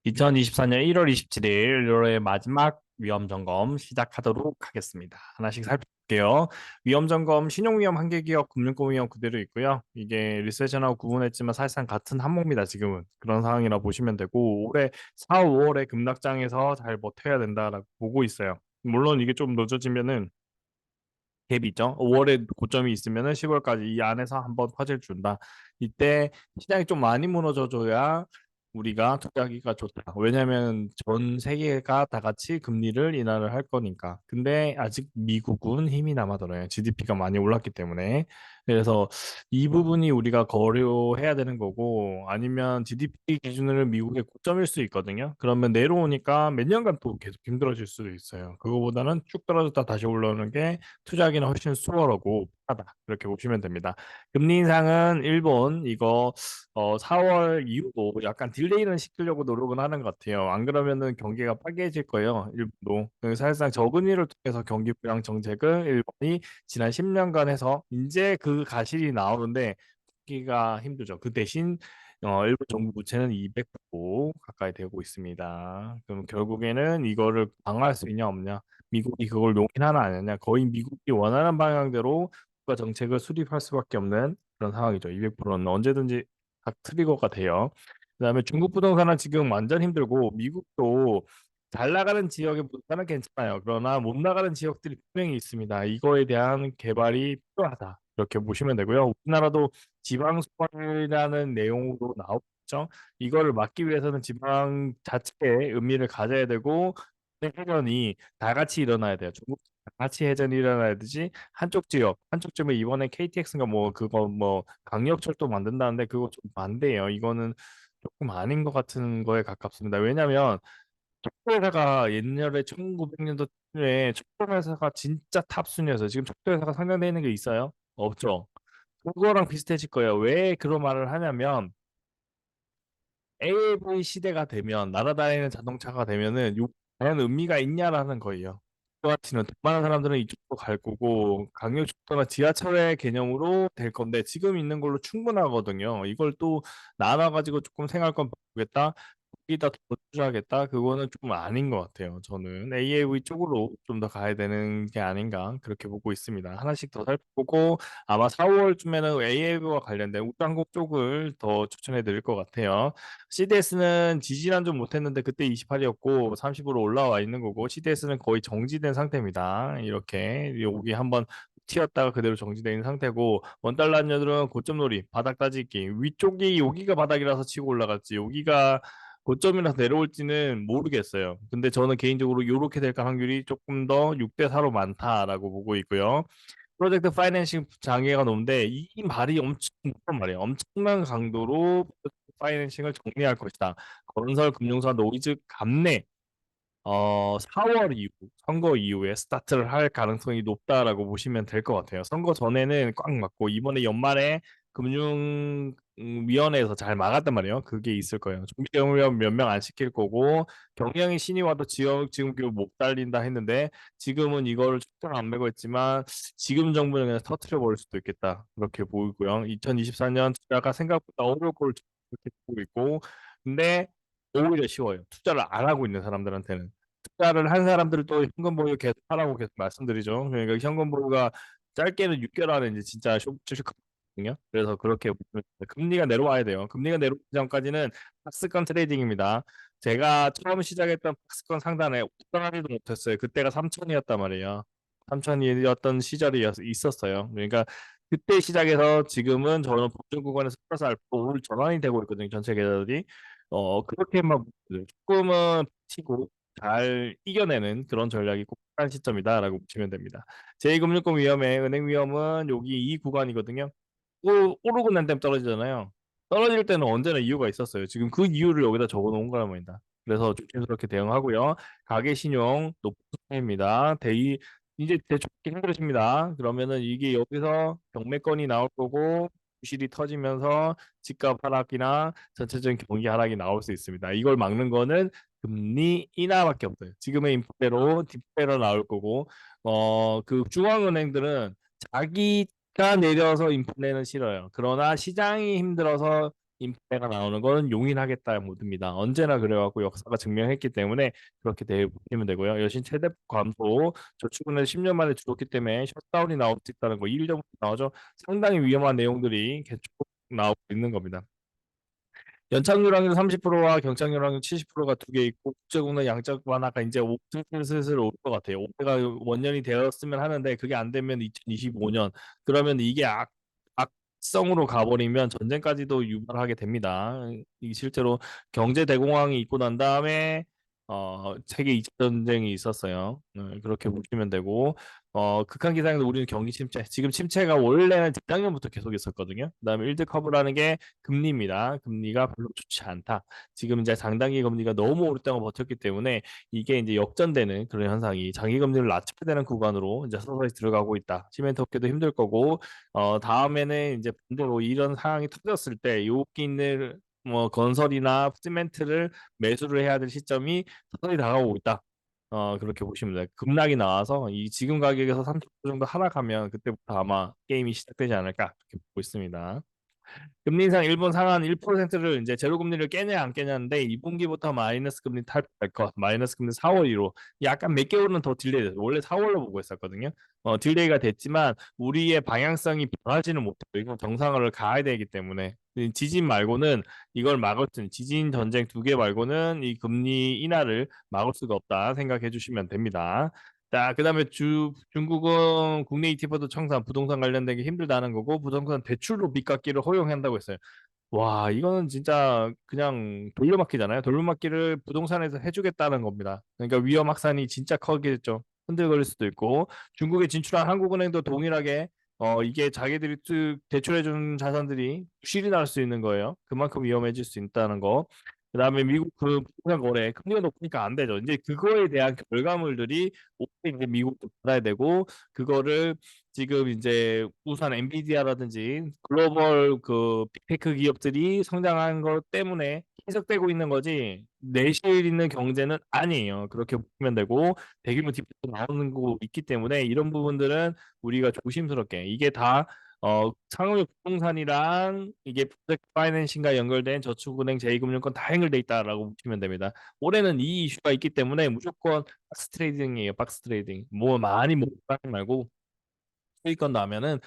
2024년 1월 27일 올해 마지막 위험 점검 시작하도록 하겠습니다. 하나씩 살펴볼게요. 위험 점검 신용위험 한계기업 금융권위험 그대로 있고요. 이게 리세션하고 구분했지만 사실상 같은 항목입니다. 지금은 그런 상황이라 보시면 되고 올해 4, 5월에 급락장에서 잘 버텨야 된다라고 보고 있어요. 물론 이게 좀 늦어지면은 갭이 있죠. 5월에 고점이 있으면은 10월까지 이 안에서 한번 퍼즐 준다. 이때 시장이 좀 많이 무너져줘야 우리가 투자하기가 좋다. 왜냐하면 전 세계가 다 같이 금리를 인하를 할 거니까. 근데 아직 미국은 힘이 남아돌아요. GDP가 많이 올랐기 때문에. 그래서 이 부분이 우리가 고려해야 되는 거고 아니면 GDP 기준으로 미국의 고점일 수 있거든요. 그러면 내려오니까 몇 년간 또 계속 힘들어질 수도 있어요. 그거보다는 쭉 떨어졌다 다시 올라오는 게 투자하기는 훨씬 수월하고 편하다. 그렇게 보시면 됩니다. 금리 인상은 일본 이거 4월 이후로 약간 딜레이는 시키려고 노력은 하는 것 같아요. 안 그러면은 경기가 파괴해질 거예요. 일본도. 사실상 적은위를 통해서 경기 부양 정책을 일본이 지난 10년간 해서 이제 그 가실이 나오는데 기가 힘들죠. 그 대신 일본 정부 부채는 200% 가까이 되고 있습니다. 그럼 결국에는 이거를 방어할 수 있냐 없냐? 미국이 그걸 용인하나 안 하냐? 거의 미국이 원하는 방향대로 국가 정책을 수립할 수밖에 없는 그런 상황이죠. 200%는 언제든지 각 트리거가 돼요. 그다음에 중국 부동산은 지금 완전 힘들고 미국도 잘 나가는 지역의 부동산은 괜찮아요. 그러나 못 나가는 지역들이 분명히 있습니다. 이거에 대한 개발이 필요하다. 이렇게 보시면 되고요. 우리나라도 지방 소발이라는 내용으로 나오죠. 이거를 막기 위해서는 지방 자체에 의미를 가져야 되고 해전이 다 같이 일어나야 돼요. 중국 다 같이 해전이 일어나야 되지. 한쪽 지역, 한쪽 지역에 이번에 KTX인가 뭐 그거 뭐 강력철도 만든다는데 그거 좀 반대예요. 이거는 조금 아닌 것 같은 거에 가깝습니다. 왜냐하면 척도회사가 옛날에 1900년도에 척도회사가 진짜 탑순이어서 지금 척도회사가 상장되어 있는 게 있어요? 없죠. 그거랑 비슷해질 거예요. 왜 그런 말을 하냐면 AAV 시대가 되면 날아다니는 자동차가 되면은 과연 의미가 있냐라는 거예요. 같이는 돈 많은 사람들은 이쪽으로 갈 거고 강력축도나 지하철의 개념으로 될 건데 지금 있는 걸로 충분하거든요. 이걸 또 나눠가지고 조금 생활 건 바꾸겠다. 거기다 더 투자하겠다. 그거는 좀 아닌 것 같아요. 저는 AAV 쪽으로 좀 더 가야 되는 게 아닌가 그렇게 보고 있습니다. 하나씩 더 살펴보고 아마 4, 5월쯤에는 AAV와 관련된 우량국 쪽을 더 추천해 드릴 것 같아요. CDS는 지지난 좀 못했는데 그때 28이었고 30으로 올라와 있는 거고 CDS는 거의 정지된 상태입니다. 이렇게 여기 한번 튀었다가 그대로 정지되어 있는 상태고 원달러녀들은 고점놀이 바닥 따지기 위쪽이 여기가 바닥이라서 치고 올라갔지 여기가 고점이라서 내려올지는 모르겠어요. 근데 저는 개인적으로 이렇게 될 확률이 조금 더 6대 4로 많다라고 보고 있고요. 프로젝트 파이낸싱 장애가 높은데 이 말이 엄청 높단 말이에요. 엄청난 강도로 프로젝트 파이낸싱을 정리할 것이다. 건설, 금융사, 노이즈, 감내 4월 이후, 선거 이후에 스타트를 할 가능성이 높다라고 보시면 될 것 같아요. 선거 전에는 꽉 막고 이번에 연말에 금융위원회에서 잘 막았단 말이에요. 그게 있을 거예요. 정기 경영 몇 명 안 시킬 거고 경영이 신이 와도 지역 지금 못 달린다 했는데 지금은 이거를 초점 안 매고 있지만 지금 정부는 그냥 터트려 버릴 수도 있겠다. 그렇게 보이고요. 2024년 투자가 생각보다 어려울 걸 그렇게 보고 있고 근데 오히려 쉬워요. 투자를 안 하고 있는 사람들한테는. 투자를 한 사람들도 현금 보유 계속 하라고 계속 말씀드리죠. 그러니까 현금 보유가 짧게는 6개월 안에 이제 진짜 쇼크거든요. 그래서 그렇게 보면 금리가 내려와야 돼요. 금리가 내려오기 전까지는 박스권 트레이딩입니다. 제가 처음 시작했던 박스권 상단에 오더하지도 못했어요. 그때가 3천이었단 말이에요. 3천이었던 시절이 있었어요. 그러니까 그때 시작해서 지금은 저는 보증 구간에서 플러스 알파 오를 전환이 되고 있거든요. 전체 계좌들이. 그렇게만 조금은 치고 잘 이겨내는 그런 전략이 꼭 필요한 시점이다라고 보시면 됩니다. 제2금융권 위험의 은행 위험은 여기 이 구간이거든요. 오르고 난 다음에 떨어지잖아요. 떨어질 때는 언제나 이유가 있었어요. 지금 그 이유를 여기다 적어 놓은 거랍니다. 그래서 조심스럽게 대응하고요. 가계 신용 높은 상태입니다. 이제 대출받기 힘들으십니다. 그러면은 이게 여기서 경매건이 나올 거고 부실이 터지면서 집값 하락이나 전체적인 경기 하락이 나올 수 있습니다. 이걸 막는 거는 금리 인하밖에 없어요. 지금의 인플레로 디플레로 나올 거고 그 중앙은행들은 자기가 내려서 인플레는 싫어요. 그러나 시장이 힘들어서 인플레가 나오는 건 용인하겠다 모드입니다. 언제나 그래갖고 역사가 증명했기 때문에 그렇게 보시면 되고요. 여신 최대폭 감소, 저축은행 10년 만에 줄었기 때문에 셧다운이 나올 수 있다는 거, 1년부터 나오죠. 상당히 위험한 내용들이 계속 나오고 있는 겁니다. 연착륙 확률 30%와 경착륙 확률 70%가 두 개 있고 국제공로 양적 완화가 이제 슬슬 올 것 같아요. 올해가 원년이 되었으면 하는데 그게 안 되면 2025년 그러면 이게 악성으로 가버리면 전쟁까지도 유발하게 됩니다. 이 실제로 경제 대공황이 있고 난 다음에 세계 2차 전쟁이 있었어요. 그렇게 보시면 되고 극한 기상에서 우리는 경기 침체. 지금 침체가 원래는 재작년부터 계속 있었거든요. 그다음에 일드 커브라는 게 금리입니다. 금리가 별로 좋지 않다. 지금 이제 장단기 금리가 너무 오랫동안 버텼기 때문에 이게 이제 역전되는 그런 현상이 장기 금리를 낮춰야 되는 구간으로 이제 서서히 들어가고 있다. 시멘트 업계도 힘들 거고 다음에는 이제 반대로 이런 상황이 터졌을 때 여기 있는 뭐 건설이나 시멘트를 매수를 해야 될 시점이 서서히 다가오고 있다. 그렇게 보시면 돼요. 급락이 나와서 이 지금 가격에서 30% 정도 하락하면 그때부터 아마 게임이 시작되지 않을까 그렇게 보고 있습니다. 금리 인상 일본 상한 1%를 이제 제로 금리를 깨냐 안 깨냐인데 2분기부터 마이너스 금리 탈출할 것. 마이너스 금리 4월 1로 약간 몇 개월은 더 딜레이 됐어요. 원래 4월로 보고 있었거든요. 딜레이가 됐지만 우리의 방향성이 변하지는 못해요. 이건 정상을 가야 되기 때문에 지진 말고는 이걸 막을 수 있는 지진 전쟁 두 개 말고는 이 금리 인하를 막을 수가 없다 생각해 주시면 됩니다. 자, 그다음에 중국은 국내 ETF도 청산, 부동산 관련된 게 힘들다는 거고 부동산 대출로 빚 갚기를 허용한다고 했어요. 와, 이거는 진짜 그냥 돌려막기잖아요. 돌려막기를 부동산에서 해주겠다는 겁니다. 그러니까 위험 확산이 진짜 커지겠죠. 흔들거릴 수도 있고 중국에 진출한 한국은행도 동일하게 이게 자기들이 대출해준 자산들이 부실이 날 수 있는 거예요. 그만큼 위험해질 수 있다는 거. 그다음에 미국 그 부동산 거래 금리가 높으니까 안 되죠. 이제 그거에 대한 결과물들이 이제 미국도 받아야 되고 그거를 지금 이제 우선 엔비디아라든지 글로벌 그 빅테크 기업들이 성장한 것 때문에 희석되고 있는 거지 내실 있는 경제는 아니에요. 그렇게 보면 되고 대규모 디플레 나오는 거 있기 때문에 이런 부분들은 우리가 조심스럽게 이게 다 상업용 부동산이랑 이게 프로젝트 파이낸싱과 연결된 저축은행 제2금융권 다 연결돼 있다라고 보시면 됩니다. 올해는 이 이슈가 있기 때문에 무조건 박스 트레이딩이에요. 박스 트레이딩. 뭐 많이 못 말고 수익권 나면은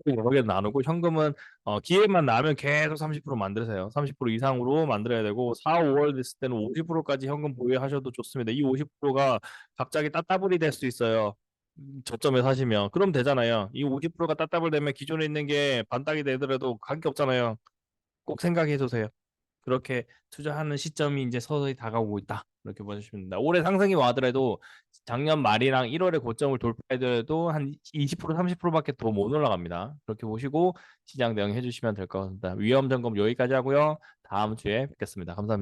여러 개 나누고 현금은 기회만 나면 계속 30% 만드세요. 30% 이상으로 만들어야 되고 4, 5월 됐을 때는 50%까지 현금 보유하셔도 좋습니다. 이 50%가 갑자기 따따블이 될 수 있어요. 저점에 사시면 그럼 되잖아요. 이 50%가 따따블 되면 기존에 있는 게 반딱이 되더라도 관계 없잖아요. 꼭 생각해 두세요. 그렇게 투자하는 시점이 이제 서서히 다가오고 있다. 이렇게 보시면 됩니다. 올해 상승이 와더라도 작년 말이랑 1월에 고점을 돌파하더라도 한 20% 30%밖에 더 못 올라갑니다. 그렇게 보시고 시장 대응해 주시면 될 것 같습니다. 위험 점검 여기까지 하고요. 다음 주에 뵙겠습니다. 감사합니다.